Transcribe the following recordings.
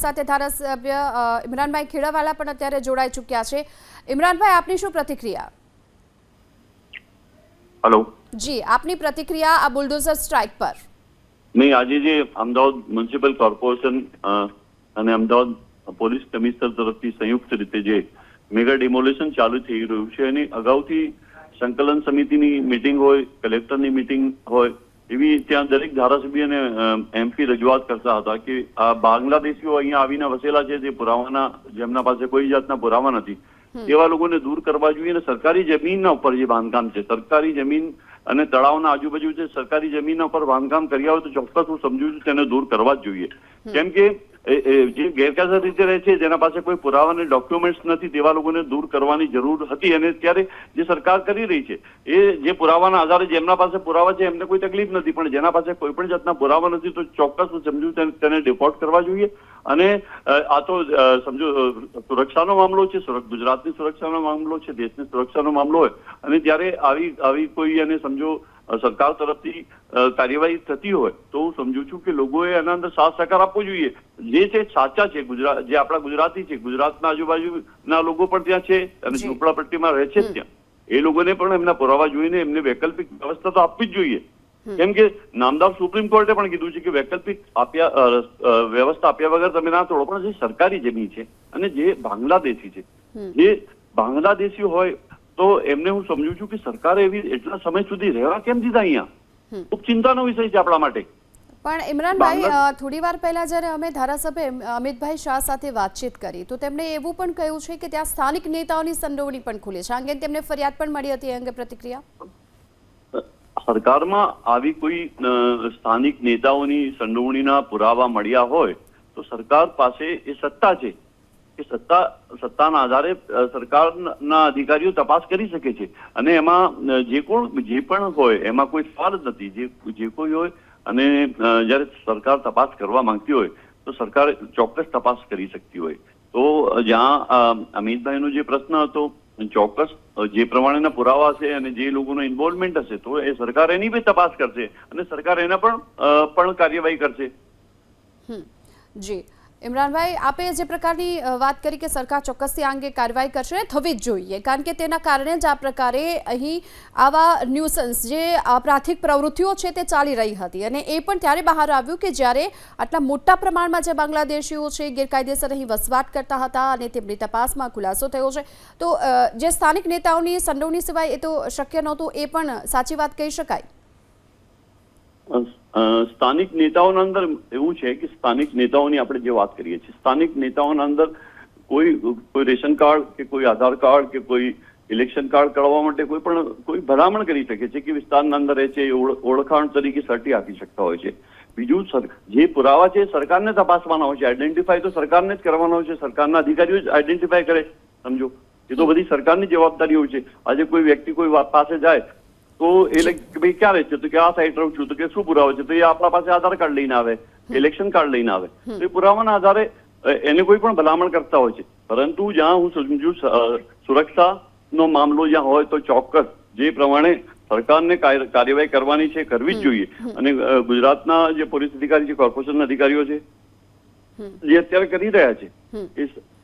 અમારી સાથે ધારાસભ્ય ઇમરાનભાઈ ખેડાવાલા પણ અત્યારે જોડાઈ ચૂક્યા છે। ઇમરાનભાઈ, આપની શું પ્રતિક્રિયા? હેલો જી, આપની પ્રતિક્રિયા આ બુલડોઝર સ્ટ્રાઇક પર? નહીં, આજે જે અમદાવાદ મ્યુનિસિપલ કોર્પોરેશન અને અમદાવાદ પોલીસ કમિશનર તરફથી સંયુક્ત રીતે જે મેગા ડિમોલેશન ચાલુ થઈ રહ્યું છે, એની અગાઉથી સંકલન સમિતિની મિટિંગ હોય, કલેક્ટરની મિટિંગ હોય, એવી ત્યાં દરેક ધારાસભ્ય અને એમપી રજૂઆત કરતા હતા કે આ બાંગ્લાદેશીઓ અહીંયા આવીને વસેલા છે, જે પુરાવાના, જેમના પાસે કોઈ જાતના પુરાવા નથી, તેવા લોકોને દૂર કરવા જોઈએ અને સરકારી જમીનના ઉપર જે બાંધકામ છે, સરકારી જમીન અને તળાવના આજુબાજુ જે સરકારી જમીનના ઉપર બાંધકામ કર્યા હોય તો ચોક્કસ હું સમજુ છું તેને દૂર કરવા જ જોઈએ। કેમ કે જે ગેરકાયદેસર રીતે રહે છે, જેના પાસે કોઈ પુરાવા અને ડોક્યુમેન્ટ્સ નથી, તેવા લોકોને દૂર કરવાની જરૂર હતી અને ત્યારે જે સરકાર કરી રહી છે એ જે પુરાવાના આધારે જેમના પાસે પુરાવા છે એમને કોઈ તકલીફ નથી, પણ જેના પાસે કોઈ પણ જાતના પુરાવા નથી તો ચોક્કસ હું સમજુ તેને ડિપોર્ટ કરવા જોઈએ। અને આ તો સમજો સુરક્ષાનો મામલો છે, ગુજરાતની સુરક્ષાનો મામલો છે, દેશની સુરક્ષાનો મામલો હોય અને ત્યારે આવી કોઈ અને સમજો સરકાર તરફથી કાર્યવાહી થતી હોય તો હું સમજુ છું કે લોકોએ એના અંદર સાથ સહકાર આપવો જોઈએ। જે છે સાચા છે, ગુજરાત જે આપણા ગુજરાતી છે, ગુજરાતના આજુબાજુના લોકો પણ ત્યાં છે અને ઝૂંપડાપટ્ટીમાં રહે છે ત્યાં, એ લોકોને પણ એમના પુરાવા જોઈને એમને વૈકલ્પિક વ્યવસ્થા તો આપવી જ જોઈએ। કેમ કે નામદાર સુપ્રીમ કોર્ટે પણ કીધું છે કે વૈકલ્પિક વ્યવસ્થા આપ્યા વગર તમે ના તોડો, પણ જે સરકારી જમીન છે અને જે બાંગ્લાદેશી છે, જે બાંગ્લાદેશી હોય તો એમને હું સમજુ છું કે સરકારે એવી એટલા સમય સુધી રહેવા કેમ દીધા? અહીંયા ખૂબ ચિંતાનો વિષય છે આપણા માટે। પણ ઇમરાનભાઈ, થોડી વાર પહેલા જ્યારે અમે ધારાસભ્ય અમિતભાઈ શાહ સાથે વાતચીત કરી તો તેમણે એવું પણ કહ્યું છે કે ત્યાં સ્થાનિક નેતાઓની સંડોવણી પણ ખુલે છે, આ અંગે તેમને ફરિયાદ પણ મળી હતી, એ અંગે પ્રતિક્રિયા? સરકારમાં આવી કોઈ સ્થાનિક નેતાઓની સંડોવણીના પુરાવા મળ્યા હોય તો સરકાર પાસે એ સત્તા છે કે સત્તાના આધારે સરકારના અધિકારીઓ તપાસ કરી શકે છે અને એમાં જે પણ હોય એમાં કોઈ સવાલ જ નથી। જે કોઈ હોય અને જ્યારે સરકાર તપાસ કરવા માંગતી હોય તો સરકાર ચોક્કસ તપાસ કરી શકતી હોય। તો જ્યાં અમિતભાઈનો જે પ્રશ્ન હતો, ચોક્કસ જે પ્રમાણેના પુરાવા હશે અને જે લોકોનો ઇન્વોલ્વમેન્ટ હશે તો એ સરકાર એની બી તપાસ કરશે અને સરકાર એના પણ કાર્યવાહી કરશે। જી ઇમરાનભાઈ, આપે જે પ્રકારની વાત કરી કે સરકાર ચોક્કસથી આ અંગે કાર્યવાહી કરશે, થવી જ જોઈએ, કારણ કે તેના કારણે જ આ પ્રકારે અહીં આવા ન્યુસન્સ જે અપરાધિક પ્રવૃત્તિઓ છે તે ચાલી રહી હતી અને એ પણ ત્યારે બહાર આવ્યું કે જ્યારે આટલા મોટા પ્રમાણમાં જે બાંગ્લાદેશીઓ છે ગેરકાયદેસર અહીં વસવાટ કરતા હતા અને તેમની તપાસમાં ખુલાસો થયો છે, તો જે સ્થાનિક નેતાઓની સંડોવણી સિવાય એ તો શક્ય નહોતું, એ પણ સાચી વાત કહી શકાય? સ્થાનિક નેતાઓના અંદર એવું છે કે સ્થાનિક નેતાઓની આપણે જે વાત કરીએ છીએ, સ્થાનિક નેતાઓના અંદર કોઈ રેશન કાર્ડ કે કોઈ આધાર કાર્ડ કે કોઈ ઇલેક્શન કાર્ડ કાઢવા માટે કોઈ ભલામણ કરી શકે છે કે વિસ્તારના અંદર રહે છે, ઓળખાણ તરીકે સર્ટી આપી શકતા હોય છે। બીજું, જે પુરાવા છે સરકારને તપાસવાના હોય છે, આઈડેન્ટિફાય તો સરકારને જ કરવાના હોય છે, સરકારના અધિકારીઓ જ આઈડેન્ટિફાય કરે, સમજો, એ તો બધી સરકારની જવાબદારી હોય છે। આજે કોઈ વ્યક્તિ કોઈ પાસે જાય તો એ ભાઈ ક્યાં રહે છે તો કે આ સાઈડ રહું છું, તો કે શું પુરાવો છે, તો એ આપણા પાસે આધાર કાર્ડ લઈને આવે, ઇલેક્શન કાર્ડ લઈને આવે, તો એ પુરાવાના આધારે એને કોઈ પણ ભલામણ કરતા હોય છે। પરંતુ જ્યાં હું સમજુ સુરક્ષાનો મામલો જ્યાં હોય તો ચોક્કસ જે પ્રમાણે સરકારને કાર્યવાહી કરવાની છે કરવી જ જોઈએ અને ગુજરાતના જે પોલીસ અધિકારી છે, કોર્પોરેશનના અધિકારીઓ છે જે અત્યારે કરી રહ્યા છે,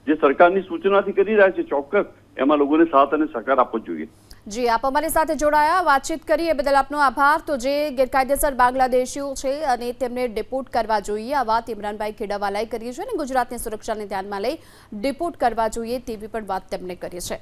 જે સરકારની સૂચનાથી કરી રહ્યા છે, ચોક્કસ એમાં લોકોને સાથ અને સહકાર આપવો જોઈએ। જી, આપ અમારી સાથે જોડાયા, વાતચીત કરી, એ બદલ આપનો આભાર। તો જે ગેરકાયદેસર બાંગ્લાદેશીઓ છે અને તેમને ડિપોર્ટ કરવા જોઈએ, આ વાત ઇમરાનભાઈ ખેડાવાલાએ કરી છે અને ગુજરાતની સુરક્ષાને ધ્યાનમાં લઈ ડિપોર્ટ કરવા જોઈએ તેવી પણ વાત તેમણે કરી છે।